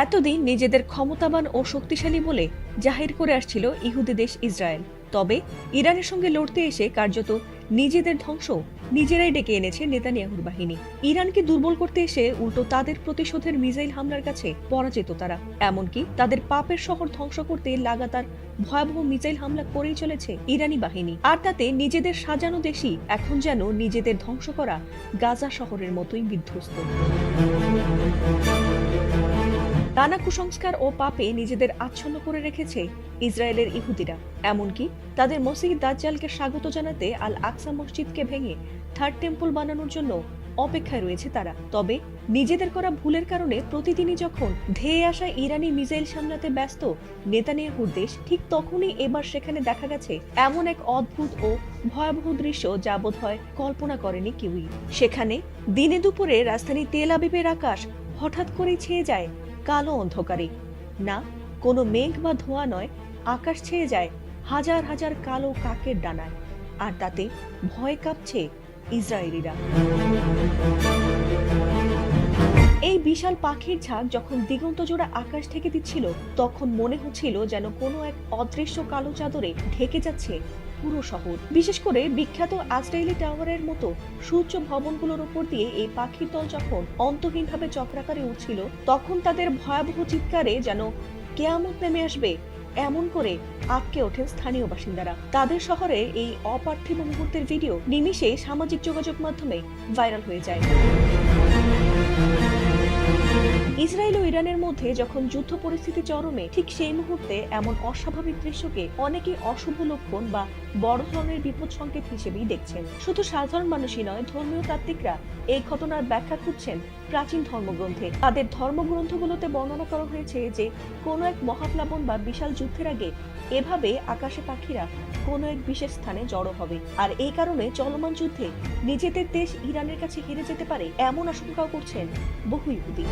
এতদিন নিজেদের ক্ষমতাবান ও শক্তিশালী বলে জাহির করে আসছিল ইহুদি দেশ ইসরায়েল। তবে ইরানের সঙ্গে লড়তে এসে কার্যত নিজেদের ধ্বংস নিজেরাই ডেকে এনেছে নেতানিয়াহুর বাহিনী। ইরানকে দুর্বল করতে এসে উল্টো তাদের প্রতিশোধের মিসাইল হামলার কাছে পরাজিত তারা। এমনকি তাদের পাপের শহর ধ্বংস করতে লাগাতার ভয়াবহ মিসাইল হামলা করেই চলেছে ইরানি বাহিনী। আর তাতে নিজেদের সাজানো দেশই এখন যেন নিজেদের ধ্বংস করা গাজা শহরের মতোই বিধ্বস্ত। নানা কুসংস্কার ও পাপে নিজেদের আচ্ছন্ন করে রেখেছে ইসরায়েলের ইহুদিরা। এমনকি তাদের মসিহ দাজ্জালকে স্বাগত জানাতে আল আকসা মসজিদকে ভেঙে থার্ড টেম্পল বানানোর জন্য অপেক্ষায় রয়েছে তারা। তবে নিজেদের করা ভুলের কারণে প্রতিদিনই যখন ধেয়ে আসা ইরানি মিসাইল সামলাতে ব্যস্ত নেতানিয়াহুর দেশ, ঠিক তখনই এবার সেখানে দেখা গেছে এমন এক অদ্ভুত ও ভয়াবহ দৃশ্য যা বোধহয় কল্পনা করেনি কেউই। সেখানে দিনে দুপুরে রাজধানী তেল আবিবের আকাশ হঠাৎ করেই ছেয়ে যায় কালো অন্ধকারে। না কোনো মেঘ বা ধোঁয়া নয়, আকাশ ছেয়ে যায় হাজার হাজার কালো কাকের ডানায়। আর তাতে ভয় কাঁপছে ইসরায়েলিরা। এই বিশাল পাখির ঝাঁক যখন দিগন্ত জোড়া আকাশ থেকে দিচ্ছিল, তখন মনে হচ্ছিল যেন কোনো এক অদৃশ্য কালো চাদরে ঢেকে যাচ্ছে পুরো শহর। বিশেষ করে বিখ্যাত আজরাইলি টাওয়ারের মতো সুউচ্চ ভবনগুলোর উপর দিয়ে এই পাখির দল যখন অন্তহীনভাবে চক্রাকারে উঠছিল, তখন তাদের ভয়াবহ চিৎকারে যেন কেয়ামত নেমে আসবে এমন করে আটকে ওঠেন স্থানীয় বাসিন্দারা। তাদের শহরে এই অপার্থিব মুহূর্তের ভিডিও নিমিষে সামাজিক যোগাযোগ মাধ্যমে ভাইরাল হয়ে যায়। ইসরায়েল ও ইরানের মধ্যে যখন যুদ্ধ পরিস্থিতি চরমে, ঠিক সেই মুহূর্তে এমন অস্বাভাবিক দৃশ্যকে অনেকেই অশুভ লক্ষণ বা বড় ধরনের বিপদ সংকেত হিসেবেই দেখছেন। শুধু সাধারণ মানুষই নয়, ধর্মীয় তাত্ত্বিকরা এই ঘটনার ব্যাখ্যা খুঁজছেন প্রাচীন ধর্মগ্রন্থে। তাদের ধর্মগ্রন্থগুলোতে বর্ণনা করা হয়েছে যে কোনো এক মহাপ্লাবন বা বিশাল যুদ্ধের আগে এভাবে আকাশে পাখিরা কোনো এক বিশেষ স্থানে জড়ো হবে। আর এই কারণে চলমান যুদ্ধে নিজেদের দেশ ইরানের কাছে হেরে যেতে পারে এমন আশঙ্কাও করছেন বহু ইহুদি।